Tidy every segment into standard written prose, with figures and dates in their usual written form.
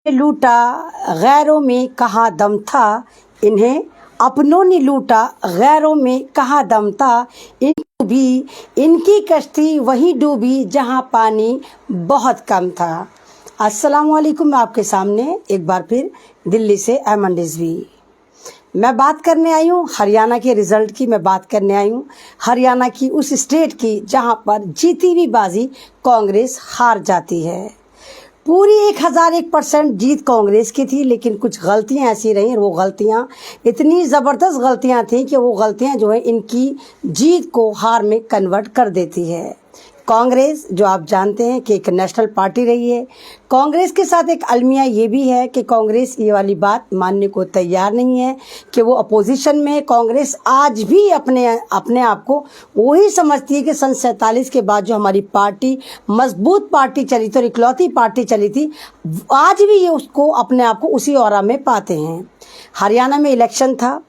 लूटा गैरों में कहाँ दम था, इन्हें अपनों ने लूटा गैरों में कहाँ दम था। इनकी कश्ती वहीं डूबी जहाँ पानी बहुत कम था। अस्सलाम वालेकुम। मैं आपके सामने एक बार फिर दिल्ली से अहमद रिजवी मैं बात करने आई हूँ। हरियाणा के रिजल्ट की मैं बात करने आई हूँ। हरियाणा की उस स्टेट की जहाँ पर जीती हुई बाजी कांग्रेस हार जाती है। पूरी 1001% जीत कांग्रेस की थी, लेकिन कुछ गलतियां ऐसी रही। वो गलतियां इतनी ज़बरदस्त गलतियां थी कि वो गलतियां जो है इनकी जीत को हार में कन्वर्ट कर देती है। कांग्रेस जो आप जानते हैं कि एक नेशनल पार्टी रही है। कांग्रेस के साथ एक अलमिया ये भी है कि कांग्रेस ये वाली बात मानने को तैयार नहीं है कि वो अपोजिशन में है। कांग्रेस आज भी अपने आप को वही समझती है कि सन 47 के बाद जो हमारी पार्टी मजबूत पार्टी चली थी और इकलौती पार्टी चली थी, आज भी ये उसको अपने आप को उसी औरा में पाते हैं। हरियाणा में इलेक्शन था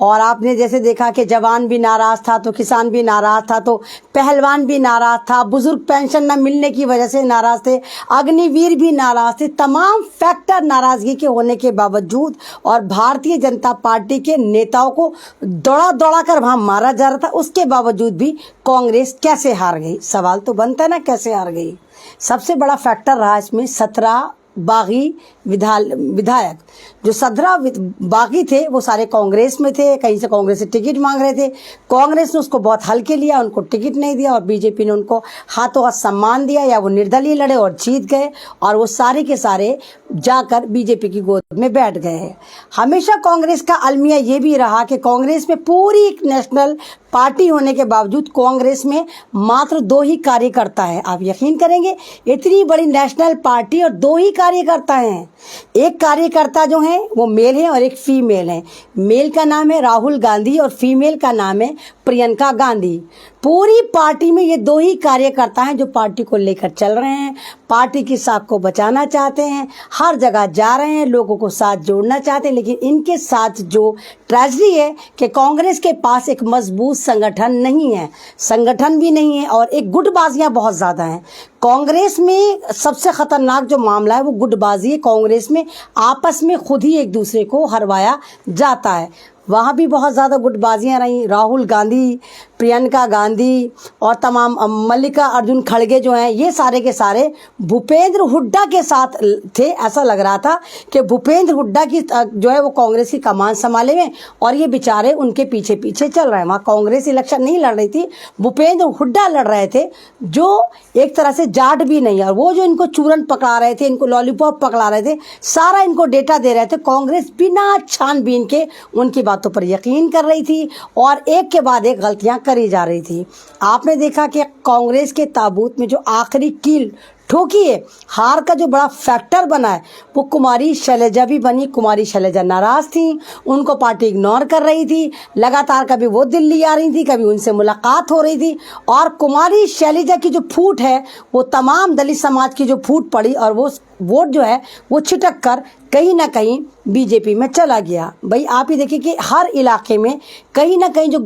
और आपने जैसे देखा कि जवान भी नाराज था, तो किसान भी नाराज था, तो पहलवान भी नाराज था, बुजुर्ग पेंशन न मिलने की वजह से नाराज थे, अग्निवीर भी नाराज थे। तमाम फैक्टर नाराजगी के होने के बावजूद और भारतीय जनता पार्टी के नेताओं को दौड़ा दौड़ा कर वहां मारा जा रहा था, उसके बावजूद भी कांग्रेस कैसे हार गई? सवाल तो बनता है ना, कैसे हार गई? सबसे बड़ा फैक्टर रहा इसमें 17 बागी विधायक। जो 17 बागी थे वो सारे कांग्रेस में थे। कहीं से कांग्रेस से टिकट मांग रहे थे। कांग्रेस ने उसको बहुत हल्के लिया, उनको टिकट नहीं दिया और बीजेपी ने उनको हाथों हाथ सम्मान दिया, या वो निर्दलीय लड़े और जीत गए और वो सारे के सारे जाकर बीजेपी की गोद में बैठ गए। हमेशा कांग्रेस का अलमिया ये भी रहा कि कांग्रेस में पूरी एक नेशनल पार्टी होने के बावजूद कांग्रेस में मात्र 2 ही कार्यकर्ता है। आप यकीन करेंगे, इतनी बड़ी नेशनल पार्टी और 2 ही कार्यकर्ता हैं। एक कार्यकर्ता जो है वो मेल है और एक फीमेल है। मेल का नाम है राहुल गांधी और फीमेल का नाम है प्रियंका गांधी। पूरी पार्टी में ये 2 ही कार्यकर्ता हैं जो पार्टी को लेकर चल रहे हैं, पार्टी की साख को बचाना चाहते हैं, हर जगह जा रहे हैं, लोगों को साथ जोड़ना चाहते हैं। लेकिन इनके साथ जो ट्रेजेडी है कि कांग्रेस के पास एक मजबूत संगठन नहीं है, संगठन भी नहीं है और एक गुटबाजियां बहुत ज़्यादा हैं। कांग्रेस में सबसे खतरनाक जो मामला है वो गुटबाजी है। कांग्रेस में आपस में खुद ही एक दूसरे को हरवाया जाता है। वहाँ भी बहुत ज़्यादा गुटबाजियाँ रहीं। राहुल गांधी, प्रियंका गांधी और तमाम मल्लिका अर्जुन खड़गे जो हैं, ये सारे के सारे भूपेंद्र हुड्डा के साथ थे। ऐसा लग रहा था कि भूपेंद्र हुड्डा की जो है वो कांग्रेस की कमान संभाले हुए और ये बेचारे उनके पीछे पीछे चल रहे हैं। वहाँ कांग्रेस इलेक्शन नहीं लड़ रही थी, भूपेंद्र हुड्डा लड़ रहे थे, जो एक तरह से जाट भी नहीं है। और वो जो इनको चूरन पकड़ा रहे थे, इनको लॉलीपॉप पकड़ा रहे थे, सारा इनको डेटा दे रहे थे। कांग्रेस बिना छानबीन के उनकी बातों पर यकीन कर रही थी और एक के बाद एक गलतियां करी जा रही थी। आपने देखा कि कांग्रेस के ताबूत में जो आखिरी कील ठोकी है, हार का जो बड़ा फैक्टर बना है, वो कुमारी शैलजा भी बनी। कुमारी शैलजा नाराज थी, उनको पार्टी इग्नोर कर रही थी। लगातार कभी वो दिल्ली आ रही थी, कभी उनसे मुलाकात हो रही थी और कुमारी शैलजा की जो फूट है वो तमाम दलित समाज की जो फूट पड़ी और वो वोट जो है वो छिटक कर कहीं ना कहीं बीजेपी में चला गया। भाई आप ही देखिए कि हर इलाके में कहीं ना कहीं जो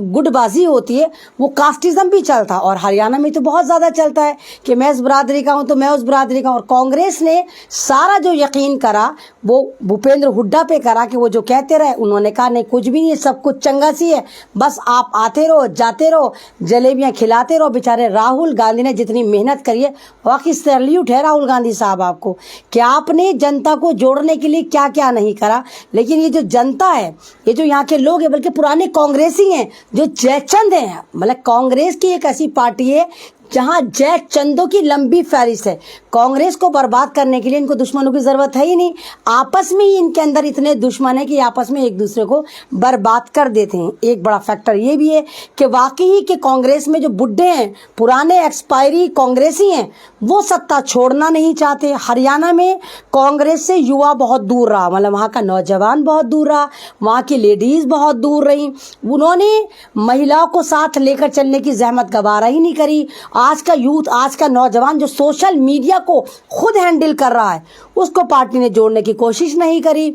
गुटबाजी होती है वो कास्टिज्म भी चलता है और हरियाणा में तो बहुत ज़्यादा चलता है कि मैं उस बरादरी का हूँ तो मैं उस बरादरी का हूँ। और कांग्रेस ने सारा जो यकीन करा वो भूपेंद्र हुड्डा पे करा कि वो जो कहते रहे, उन्होंने कहा नहीं कुछ भी नहीं, सब कुछ चंगा सी है, बस आप आते रहो, जाते रहो, जलेबियाँ खिलाते रहो। बेचारे राहुल गांधी ने जितनी मेहनत करी है, वाकई सैल्यूट है राहुल गांधी साहब आपको कि आपने जनता को जोड़ने के लिए क्या क्या नहीं करा। लेकिन ये जो जनता है, ये जो यहाँ के लोग हैं, बल्कि पुराने कांग्रेसी हैं जो जयचंद हैं, मतलब कांग्रेस की एक ऐसी पार्टी है जहां जय चंदों की लंबी फहरिस्त है। कांग्रेस को बर्बाद करने के लिए इनको दुश्मनों की जरूरत है ही नहीं। आपस में ही इनके अंदर इतने दुश्मन है कि आपस में एक दूसरे को बर्बाद कर देते हैं। एक बड़ा फैक्टर ये भी है कि वाकई के कांग्रेस में जो बुड्ढे हैं, पुराने एक्सपायरी कांग्रेसी हैं, वो सत्ता छोड़ना नहीं चाहते। हरियाणा में कांग्रेस से युवा बहुत दूर रहा, मतलब वहाँ का नौजवान बहुत दूर रहा, वहाँ की लेडीज बहुत दूर रही। उन्होंने महिलाओं को साथ लेकर चलने की जहमत गवारा ही नहीं करी। आज का यूथ, आज का नौजवान जो सोशल मीडिया को खुद हैंडल कर रहा है, उसको पार्टी ने जोड़ने की कोशिश नहीं करी।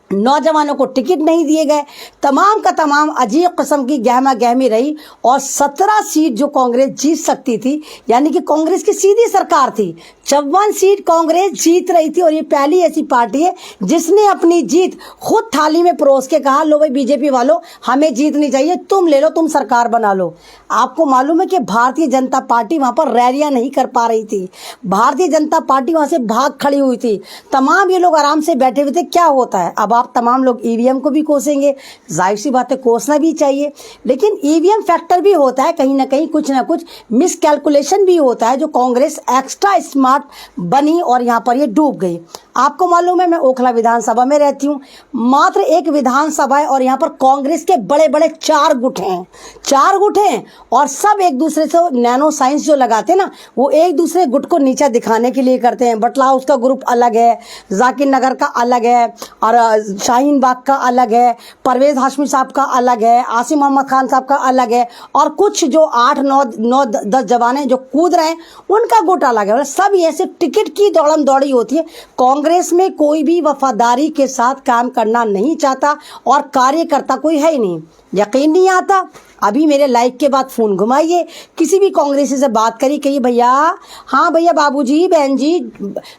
नौजवानों को टिकट नहीं दिए गए, तमाम का तमाम अजीब किस्म की गहमा गहमी रही और 17 सीट जो कांग्रेस जीत सकती थी, यानी कि कांग्रेस की सीधी सरकार थी, 54 सीट कांग्रेस जीत रही थी। और ये पहली ऐसी पार्टी है जिसने अपनी जीत खुद थाली में परोस के कहा, लो भाई बीजेपी वालों, हमें जीतनी चाहिए, तुम ले लो, तुम सरकार बना लो। आपको मालूम है कि भारतीय जनता पार्टी वहां पर रैलियां नहीं कर पा रही थी, भारतीय जनता पार्टी वहां से भाग खड़ी हुई थी, तमाम ये लोग आराम से बैठे हुए थे। क्या होता है, अब आप तमाम लोग ईवीएम को भी कोसेंगे, जाहिर सी बात है कोसना भी चाहिए, लेकिन ईवीएम फैक्टर भी होता है, कहीं ना कहीं कुछ ना कुछ मिसकैलकुलेशन भी होता है, जो कांग्रेस एक्स्ट्रा स्मार्ट बनी और यहाँ पर ये डूब गई। आपको मालूम है मैं ओखला विधानसभा में रहती हूँ, मात्र एक विधानसभा है और यहाँ पर कांग्रेस के बड़े बड़े 4 गुट हैं, 4 गुट हैं और सब एक दूसरे से नैनो साइंस जो लगाते हैं ना, वो एक दूसरे गुट को नीचा दिखाने के लिए करते हैं। बटला हाउस का ग्रुप अलग है, जाकिर नगर का अलग है, और शाहीन बाग का अलग है, परवेज हाशमी साहब का अलग है, आसिम मोहम्मद खान साहब का अलग है, और कुछ जो 8, 9, 10 जवान जो कूद रहे हैं उनका गुट अलग है। सब ऐसे टिकट की दौड़म दौड़ी होती है। कांग्रेस में कोई भी वफादारी के साथ काम करना नहीं चाहता और कार्यकर्ता कोई है ही नहीं, यकीन नहीं आता। अभी मेरे लाइव के बाद फ़ोन घुमाइए, किसी भी कांग्रेसी से बात करिए, कहिए भैया, हाँ भैया, बाबूजी, बहन जी,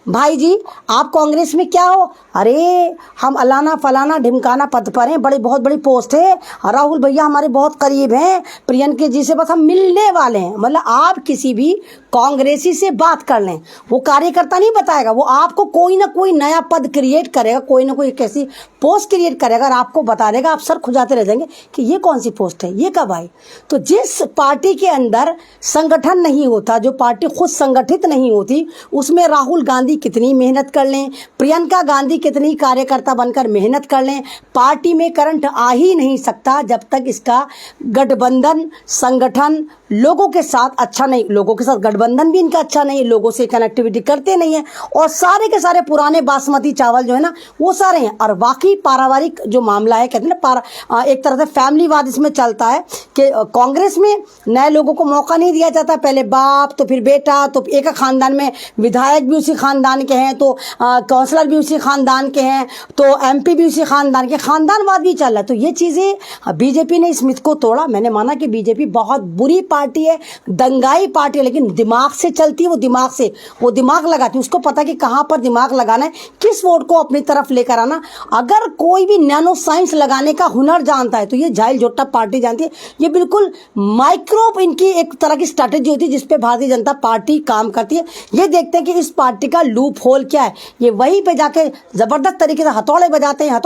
भाई जी, आप कांग्रेस में क्या हो? अरे हम अलाना फलाना ढिमकाना पद पर हैं, बहुत बड़ी पोस्ट है, राहुल भैया हमारे बहुत करीब हैं, प्रियंका जी से बस हम मिलने वाले हैं। मतलब आप किसी भी कांग्रेसी से बात कर लें, वो कार्यकर्ता नहीं बताएगा, वो आपको कोई ना कोई नया पद क्रिएट करेगा, कोई ना कोई कैसी पोस्ट क्रिएट करेगा और आपको बता देगा, आप सर खुजाते रह जाएंगे कि ये कौन सी पोस्ट है, ये कब आई। तो जिस पार्टी के अंदर संगठन नहीं होता, जो पार्टी खुद संगठित नहीं होती, उसमें राहुल गांधी कितनी मेहनत कर लें, प्रियंका गांधी कितनी कार्यकर्ता बनकर मेहनत कर लें, पार्टी में करंट आ ही नहीं सकता जब तक इसका गठबंधन संगठन लोगों के साथ अच्छा नहीं, लोगों के साथ गठबंधन भी इनका अच्छा नहीं, लोगों से कनेक्टिविटी करते नहीं है, और सारे के सारे पुराने बासमती चावल जो है ना वो सारे हैं। और बाकी पारिवारिक जो मामला है, कहते हैं ना, एक तरह से फैमिलीवाद इसमें चलता है कि कांग्रेस में नए लोगों को मौका नहीं दिया जाता, पहले बाप तो फिर बेटा, तो एक खानदान में विधायक भी उसी खानदान के हैं, तो काउंसलर भी उसी खानदान के हैं, तो एमपी भी उसी खानदान के, खानदानवाद भी चल रहा है। तो ये चीज़ें बीजेपी ने इस मिथ को तोड़ा। मैंने माना कि बीजेपी बहुत बुरी पार्टी है, दंगाई पार्टी है, लेकिन दिमाग से चलती है, वो दिमाग लगाती है, उसको पता कि कहाँ पर दिमाग लगाना है, किस वोट को अपनी तरफ लेकर आना। अगर कोई भी नैनो साइंस लगाने का हुनर जानता है तो ये झाइल जोट्टा पार्टी जानती है। ये बिल्कुल माइक्रो इनकी एक तरह की स्ट्रैटेजी होती है जिसपे भारतीय जनता पार्टी काम करती है। ये देखते हैं कि इस पार्टी का लूप होल क्या है, ये वहीं पे जाके जबरदस्त तरीके से हथौड़े बजाते हैं,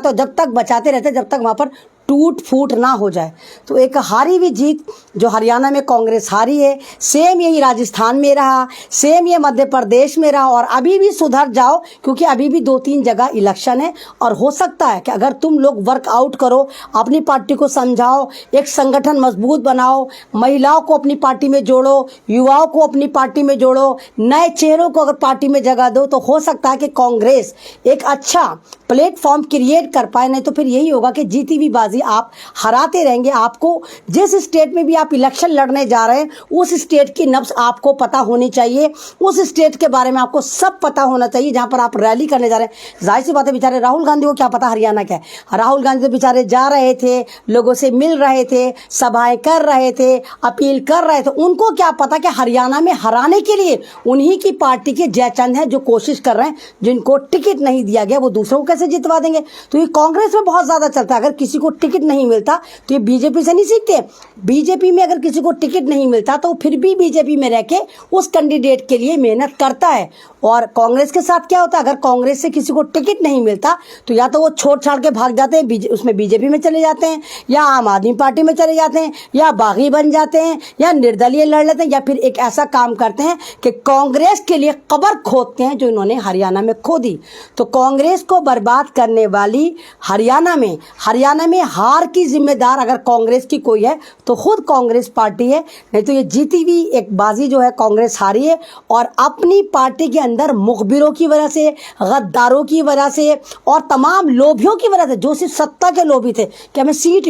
जब तक बचाते रहते हैं जब तक वहां पर टूट फूट ना हो जाए। तो एक हारी हुई जीत जो हरियाणा में कांग्रेस हारी है, सेम यही राजस्थान में रहा, सेम ये मध्य प्रदेश में रहा, और अभी भी सुधर जाओ क्योंकि अभी भी 2-3 जगह इलेक्शन है। और हो सकता है कि अगर तुम लोग वर्कआउट करो, अपनी पार्टी को समझाओ, एक संगठन मजबूत बनाओ, महिलाओं को अपनी पार्टी में जोड़ो, युवाओं को अपनी पार्टी में जोड़ो, नए चेहरों को अगर पार्टी में जगह दो, तो हो सकता है कि कांग्रेस एक अच्छा प्लेटफॉर्म क्रिएट कर पाए। नहीं तो फिर यही होगा कि जीती हुई बाजी आप हराते रहेंगे। आपको जिस स्टेट में भी आप इलेक्शन लड़ने जा रहे हैं उस स्टेट की नब्ज आपको पता होनी चाहिए, उस स्टेट के बारे में आपको सब पता होना चाहिए जहां पर आप रैली करने जा रहे हैं। जाहिर सी बात है, बेचारे राहुल गांधी को क्या पता हरियाणा क्या है। राहुल गांधी तो बेचारे जा रहे थे, लोगों से मिल रहे थे, सभाएं कर रहे थे, अपील कर रहे थे, उनको क्या पता कि हरियाणा में हराने के लिए उन्हीं की पार्टी के जयचंद हैं जो कोशिश कर रहे हैं, जिनको टिकट नहीं दिया गया वो दूसरों को कैसे जितवा देंगे। तो ये कांग्रेस में बहुत ज्यादा चलता है, अगर किसी को टिकट नहीं मिलता तो ये बीजेपी से नहीं सीखते। बीजेपी में अगर किसी को टिकट नहीं मिलता तो फिर भी बीजेपी में रह के उस कैंडिडेट के लिए मेहनत करता है। और कांग्रेस के साथ क्या होता है, अगर कांग्रेस से किसी को टिकट नहीं मिलता तो या तो वो छोड़ छाड़ के भाग जाते हैं, उसमें बीजेपी में चले जाते हैं, या आम आदमी पार्टी में चले जाते हैं, या बागी बन जाते हैं, या निर्दलीय लड़ लेते हैं, या फिर एक ऐसा काम करते हैं कि कांग्रेस के लिए कब्र खोदते हैं जो इन्होंने हरियाणा में खोदी। तो कांग्रेस को बर्बाद करने वाली हरियाणा में हार की जिम्मेदार अगर कांग्रेस की कोई है तो खुद कांग्रेस पार्टी है। नहीं तो ये जीती हुई एक बाजी जो है कांग्रेस हारी है, और अपनी पार्टी के अंदर मुखबिरों की वजह से, गद्दारों की वजह से और तमाम लोभियों की वजह से, जो सिर्फ सत्ता के लोभी थे कि हमें सीट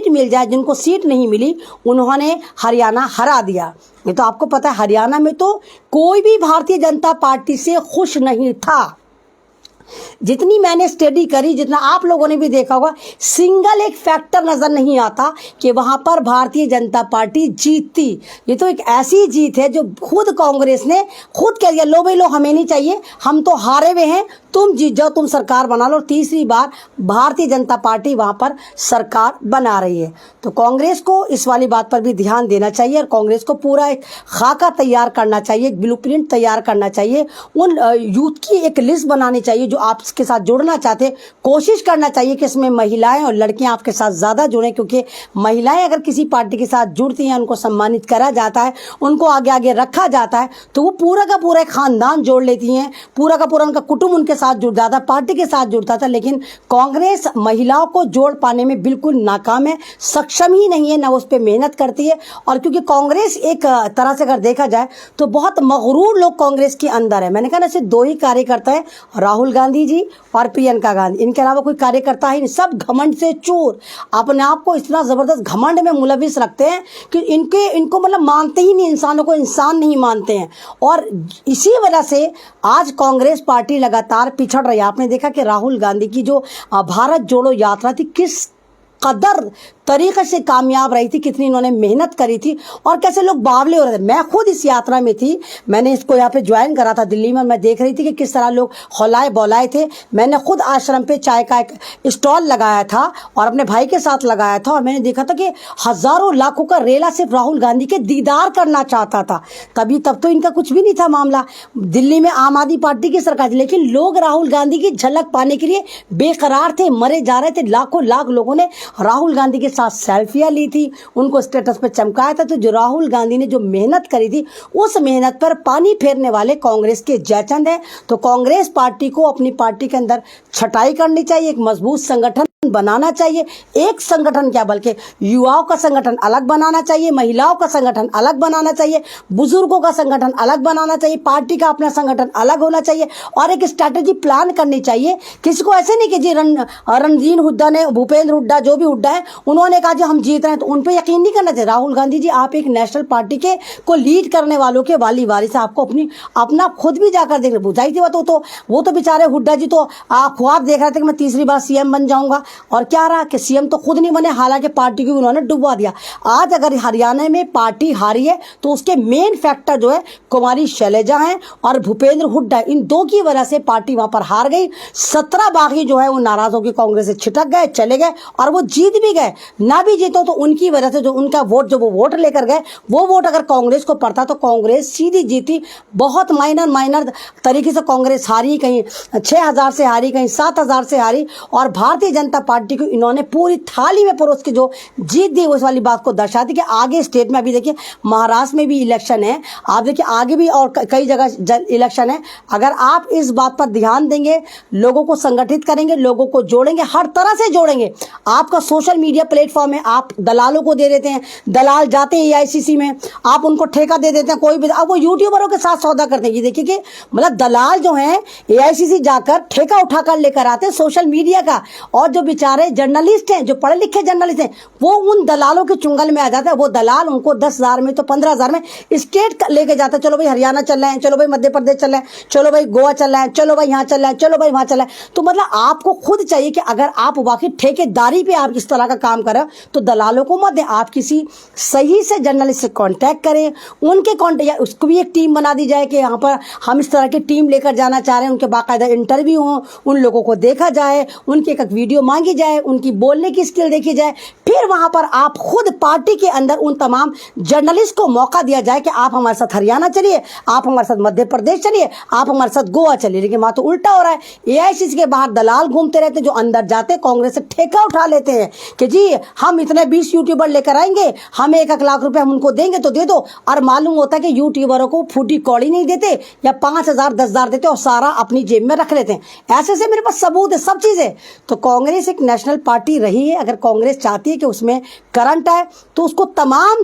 मिल जाए, जिनको सीट नहीं मिली उन्होंने हरियाणा हरा दिया। ये तो आपको पता है, हरियाणा में तो कोई भी भारतीय जनता पार्टी से खुश नहीं था। जितनी मैंने स्टडी करी, जितना आप लोगों ने भी देखा होगा, सिंगल एक फैक्टर नजर नहीं आता कि वहां पर भारतीय जनता पार्टी जीतती। ये तो एक ऐसी जीत है जो खुद कांग्रेस ने खुद कह दिया, लो भाई लो, हमें नहीं चाहिए, हम तो हारे हुए हैं, तुम जीत जाओ, तुम सरकार बना लो। तीसरी बार भारतीय जनता पार्टी वहां पर सरकार बना रही है। तो कांग्रेस को इस वाली बात पर भी ध्यान देना चाहिए और कांग्रेस को पूरा एक खाका तैयार करना चाहिए, एक ब्लूप्रिंट तैयार करना चाहिए, उन यूथ की एक लिस्ट बनानी चाहिए जो आपके साथ जुड़ना चाहते हैं। कोशिश करना चाहिए कि इसमें महिलाएं और लड़कियां आपके साथ ज्यादा जुड़ें, क्योंकि महिलाएं अगर किसी पार्टी के साथ जुड़ती हैं, उनको सम्मानित करा जाता है, उनको आगे आगे रखा जाता है, तो वो पूरा का पूरा एक खानदान जोड़ लेती हैं, पूरा का पूरा उनका कुटुंब उनके साथ जुड़ जाता, पार्टी के साथ जुड़ता था। लेकिन कांग्रेस महिलाओं को जोड़ पाने में बिल्कुल नाकाम है, सक्षम ही नहीं है, ना उस पर मेहनत करती है। और क्योंकि कांग्रेस एक तरह से अगर देखा जाए तो बहुत मगरूर लोग कांग्रेस के अंदर है। मैंने कहा ना, सिर्फ दो ही कार्यकर्ता है, राहुल गांधी जी और प्रियंका गांधी, इनके अलावा कोई कार्यकर्ता ही नहीं। सब घमंड से चूर, अपने आप को इतना जबरदस्त घमंड में मुलविस रखते हैं कि इनको मतलब मानते ही नहीं, इंसानों को इंसान नहीं मानते हैं। और इसी वजह से आज कांग्रेस पार्टी लगातार पिछड़ रही है। आपने देखा कि राहुल गांधी की जो भारत जोड़ो यात्रा थी, किस कदर तरीके से कामयाब रही थी, कितनी इन्होंने मेहनत करी थी और कैसे लोग बावले हो रहे थे। मैं खुद इस यात्रा में थी, मैंने इसको यहाँ पे ज्वाइन करा था दिल्ली में। मैं देख रही थी कि किस तरह लोग हौलाए बौलाए थे। मैंने खुद आश्रम पे चाय का एक स्टॉल लगाया था और अपने भाई के साथ लगाया था और मैंने देखा था कि हजारों लाखों का रेला सिर्फ राहुल गांधी के दीदार करना चाहता था। तब तो इनका कुछ भी नहीं था मामला, दिल्ली में आम आदमी पार्टी की सरकार थी, लेकिन लोग राहुल गांधी की झलक पाने के लिए बेकरार थे, मरे जा रहे थे। लाखों लाख लोगों ने राहुल गांधी के साथ सेल्फियां ली थी, उनको स्टेटस पे चमकाया था। तो जो राहुल गांधी ने जो मेहनत करी थी, उस मेहनत पर पानी फेरने वाले कांग्रेस के जयचंद है। तो कांग्रेस पार्टी को अपनी पार्टी के अंदर छटाई करनी चाहिए, एक मजबूत संगठन बनाना चाहिए। एक संगठन क्या बल्कि युवाओं का संगठन अलग बनाना चाहिए, महिलाओं का संगठन अलग बनाना चाहिए, बुजुर्गों का संगठन अलग बनाना चाहिए, पार्टी का अपना संगठन अलग होना चाहिए और एक स्ट्रैटेजी प्लान करनी चाहिए। किसी को ऐसे नहीं कि जी रणजीत हुड्डा ने, भूपेंद्र हुड्डा, जो भी हुड्डा है, उन्होंने कहा जी हम जीत रहे हैं, तो उन पर यकीन नहीं करना चाहिए। राहुल गांधी जी, आप एक नेशनल पार्टी के को लीड करने वालों के वाली वारिस से आपको अपना खुद भी जाकर देखना। बुझाई थी वो तो बेचारे हुड्डा जी तो ख्वाब देख रहे थे कि मैं तीसरी बार सीएम बन जाऊंगा, और क्या रहा कि सीएम तो खुद नहीं बने, हालांकि पार्टी को उन्होंने डुबवा दिया। आज अगर हरियाणा में पार्टी हारी है तो उसके मेन फैक्टर जो है कुमारी शैलजा हैं और भूपेंद्र हुड्डा, इन दो की वजह से पार्टी वहां पर हार गई। 17 बागी जो है वो नाराज होकर कांग्रेस से छिटक गए, चले गए और वो जीत भी गए। ना भी जीतो तो उनकी वजह से जो उनका वोट, जो वो वोट लेकर गए, वो वोट अगर कांग्रेस को पड़ता तो कांग्रेस सीधी जीती। बहुत माइनर तरीके से कांग्रेस हारी, कहीं 6,000 से हारी, कहीं 7,000 से हारी, और भारतीय जनता पार्टी को इन्होंने पूरी थाली में परोस के जो जीत दी, उस वाली बात को दर्शाती कि आगे स्टेट में, अभी देखिए महाराष्ट्र में भी इलेक्शन है, आप देखिए आगे भी और कई जगह इलेक्शन है। अगर आप इस बात पर ध्यान देंगे, लोगों को संगठित करेंगे, लोगों को जोड़ेंगे, हर तरह से जोड़ेंगे। आपका सोशल मीडिया प्लेटफॉर्म है, आप दलालों को दे देते हैं, दलाल जाते हैं एआईसीसी में, आप उनको ठेका दे देते हैं, कोई भी, अब वो यूट्यूबरों के साथ सौदा करते हैं। ये देखिए कि मतलब दलाल जो है एआईसीसी जाकर ठेका उठाकर लेकर आते हैं सोशल मीडिया का, और जो बेचारे जर्नलिस्ट हैं, जो पढ़े लिखे जर्नलिस्ट हैं, वो उन दलालों के चुंगल में आ जाता है। वो दलाल उनको 10,000 में तो 15,000 में स्टेट लेके जाता है। चलो भाई हरियाणा चल रहे हैं, चलो भाई मध्य प्रदेश चल रहे हैं, चलो भाई गोवा चल रहे हैं, चलो भाई यहाँ चल रहे हैं, चलो भाई वहां चल रहे हैं। तो मतलब आपको खुद चाहिए कि अगर आप वाकई ठेकेदारी पे आप इस तरह का काम कर रहे हो तो दलालों को मत दें, आप किसी सही से जर्नलिस्ट से कांटेक्ट करें, उनके कांटेक्ट, या उसको भी एक टीम बना दी जाए कि यहाँ पर हम इस तरह की टीम लेकर जाना चाह रहे हैं, उनके बाकायदा इंटरव्यू हो, उन लोगों को देखा जाए, उनकी एक वीडियो मांगी जाए, उनकी बोलने की स्किल देखी जाए, फिर वहां पर आप खुद पार्टी के अंदर उन तमाम जर्नलिस्ट को मौका दिया जाए कि आप हमारे साथ हरियाणा चलिए, आप हमारे साथ मध्य प्रदेश चलिए, आप हमारे साथ गोवा चलिए। लेकिन वहां तो उल्टा हो रहा है, एआईसीसी के बाहर दलाल घूमते रहते हैं, जो अंदर जाते कांग्रेस से ठेका उठा लेते हैं कि जी हम इतने 20 यूट्यूबर लेकर आएंगे, हमें 1 लाख रुपए हम उनको देंगे तो दे दो, और मालूम होता है कि यूट्यूबरों को फूटी कौड़ी नहीं देते, या 5,000 10,000 देते और सारा अपनी जेब में रख लेते हैं। ऐसे से मेरे पास सबूत है, सब चीजें। तो कांग्रेस एक नेशनल पार्टी रही है, अगर कांग्रेस चाहती है कि उसमें करंट आए तो उसको तमाम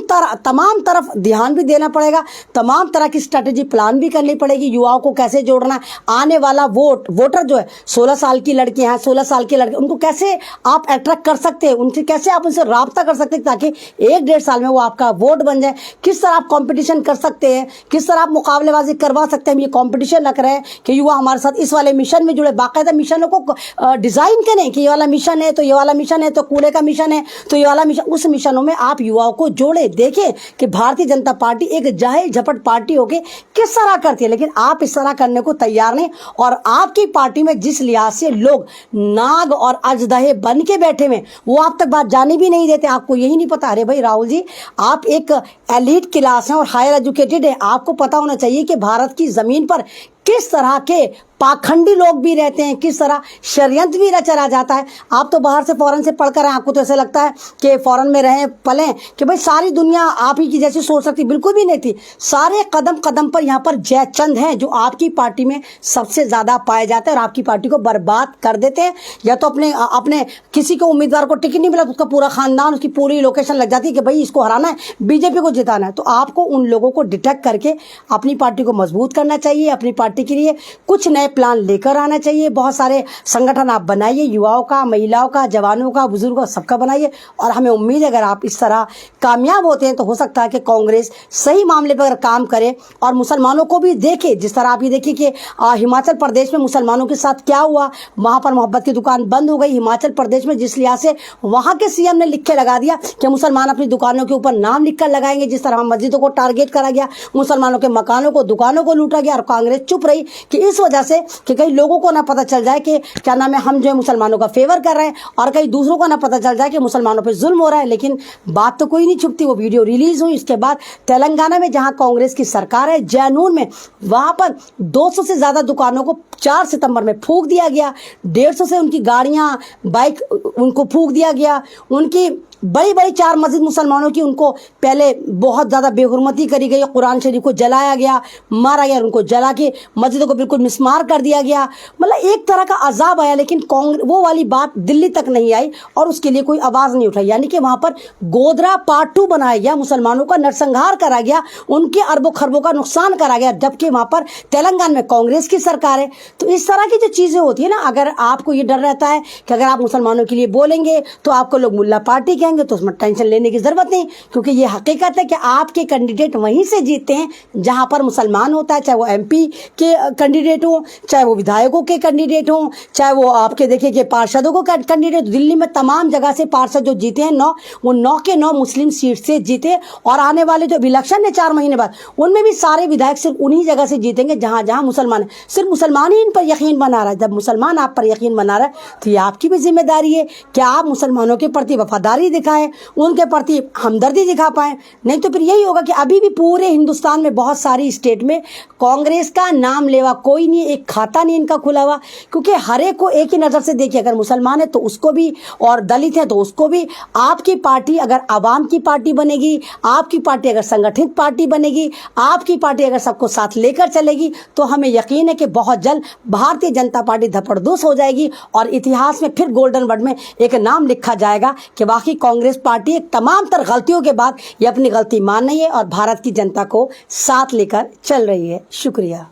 तरफ ध्यान भी देना पड़ेगा, तमाम तरह की स्ट्रेटेजी प्लान भी करनी पड़ेगी। युवाओं को कैसे जोड़ना, आने वाला वोटर जो है 16 साल की लड़कियां हैं, 16 साल के लड़के, उनको कैसे आप अट्रैक्ट कर सकते हैं, उनसे कैसे आप उनसे राब्ता कर सकते हैं ताकि 1-1.5 साल में वो आपका वोट बन जाए। किस तरह आप कंपटीशन कर सकते हैं, किस तरह आप मुकाबलेबाजी करवा सकते हैं। ये कंपटीशन रख रहे हैं कि युवा हमारे साथ इस वाले मिशन में जुड़े, बाकायदा मिशनों को डिजाइन करें कि ये वाला मिशन है तो ये वाला मिशन है, तो कूड़े का मिशन है तो ये वाला मिशन, उस मिशनों में आप युवाओं को जोड़े। देखें कि भारतीय जनता पार्टी एक जाहिर झपट पार्टी होके किस तरह करती है, लेकिन आप इस तरह करने को तैयार नहीं। और आपकी पार्टी में जिस लिहाज से लोग नाग और अजदहे बन के बैठे हुए, वो आप तक बात जाने भी नहीं देते। आपको यही नहीं पता? अरे भाई राहुल जी, आप एक एलीट क्लास हैं और हायर एजुकेटेड है, आपको पता होना चाहिए कि भारत की जमीन पर किस तरह के पाखंडी लोग भी रहते हैं, किस तरह षड्यंत्र भी रचा जाता है। आप तो बाहर से फॉरेन से पढ़कर आए, आपको तो ऐसा लगता है कि फॉरेन में रहें पलें कि भाई सारी दुनिया आप ही की जैसी सोच सकती, बिल्कुल भी नहीं थी। सारे कदम कदम पर यहाँ पर जयचंद हैं जो आपकी पार्टी में सबसे ज्यादा पाए जाते हैं और आपकी पार्टी को बर्बाद कर देते हैं। या तो अपने किसी को उम्मीदवार को टिकट नहीं मिला तो उसका पूरा खानदान, उसकी पूरी लोकेशन लग जाती है कि भाई इसको हराना है, बीजेपी को जिताना है। तो आपको उन लोगों को डिटेक्ट करके अपनी पार्टी को मजबूत करना चाहिए। अपनी पार्टी के लिए कुछ नए प्लान लेकर आना चाहिए। बहुत सारे संगठन आप बनाइए, युवाओं का, महिलाओं का, जवानों का, बुजुर्गों का, सबका बनाइए। और हमें उम्मीद है अगर आप इस तरह कामयाब होते हैं तो हो सकता है कि कांग्रेस सही मामले पर काम करे और मुसलमानों को भी देखे। जिस तरह आप ये देखिए कि हिमाचल प्रदेश में मुसलमानों के साथ क्या हुआ, वहां पर मोहब्बत की दुकान बंद हो गई। हिमाचल प्रदेश में जिस लिहाज से वहां के सीएम ने लिख के लगा दिया कि मुसलमान अपनी दुकानों के ऊपर नाम लिखकर लगाएंगे, जिस तरह मस्जिदों को टारगेट करा गया, मुसलमानों के मकानों को, दुकानों को लूटा गया, और कांग्रेस चुप रही कि इस वजह से कि कई लोगों को ना पता चल जाए कि क्या नाम है, हम जो है मुसलमानों का फेवर कर रहे हैं, और कई दूसरों को ना पता चल जाए कि मुसलमानों पे जुल्म हो रहा है। लेकिन बात तो कोई नहीं छुपती। वो वीडियो रिलीज हुई, इसके बाद तेलंगाना में जहां कांग्रेस की सरकार है, जैनून में, वहां पर 200 से ज्यादा दुकानों को 4 सितंबर में फूंक दिया गया। 150 से उनकी गाड़ियां, बाइक उनको फूंक दिया गया। उनकी बड़ी बड़ी 4 मस्जिद मुसलमानों की, उनको पहले बहुत ज़्यादा बेहुरमती करी गई, कुरान शरीफ को जलाया गया, मारा गया, उनको जला के मस्जिदों को बिल्कुल मिसमार कर दिया गया। मतलब एक तरह का अजाब आया, लेकिन कांग्रेस वो वाली बात दिल्ली तक नहीं आई और उसके लिए कोई आवाज़ नहीं उठाई। यानी कि वहाँ पर गोधरा पार्ट 2 बनाया गया, मुसलमानों का नरसंहार करा गया, उनके अरबों खरबों का नुकसान करा गया, जबकि वहाँ पर तेलंगाना में कांग्रेस की सरकार है। तो इस तरह की जो चीज़ें होती है ना, अगर आपको ये डर रहता है कि अगर आप मुसलमानों के लिए बोलेंगे तो आपको लोग मुल्ला पार्टी कहेंगे, तो उसमें टेंशन लेने की जरूरत नहीं, क्योंकि ये हकीकत है कि आपके कैंडिडेट वहीं से जीते हैं जहां पर मुसलमान होता है, चाहे वो एमपी के कैंडिडेट हो, चाहे वो विधायकों के कैंडिडेट हो, चाहे वो आपके देखिए कि पार्षदों को कैंडिडेट। दिल्ली में तमाम जगह से पार्षद जो जीते हैं 9, वो 9 के 9 मुस्लिम सीट से जीते, और आने वाले जो इलेक्शन है 4 महीने बाद, उनमें भी सारे विधायक सिर्फ उन्हीं जगह से जीतेंगे जहां जहां मुसलमान है। सिर्फ मुसलमान ही इन पर यकीन बना रहा है। जब मुसलमान आप पर यकीन बना रहा है तो ये आपकी भी जिम्मेदारी है कि आप मुसलमानों के प्रति वफादारी दिखाएं, उनके प्रति हमदर्दी दिखा पाए। नहीं तो फिर यही होगा कि अभी भी पूरे हिंदुस्तान में बहुत सारी स्टेट में कांग्रेस का नाम लेवा कोई नहीं, एक खाता नहीं इनका खुला हुआ, क्योंकि हर एक को एक ही नजर से देखिए, अगर मुसलमान है तो उसको भी, और दलित है तो उसको भी। आपकी पार्टी अगर आवाम की पार्टी बनेगी, आपकी पार्टी अगर संगठित पार्टी बनेगी, आपकी पार्टी अगर सबको साथ लेकर चलेगी, तो हमें यकीन है कि बहुत जल्द भारतीय जनता पार्टी धपड़धूस हो जाएगी और इतिहास में फिर गोल्डन वर्ड में एक नाम लिखा जाएगा कि वाकई कांग्रेस पार्टी तमाम तर गलतियों के बाद ये अपनी गलती मान रही है और भारत की जनता को साथ लेकर चल रही है। शुक्रिया।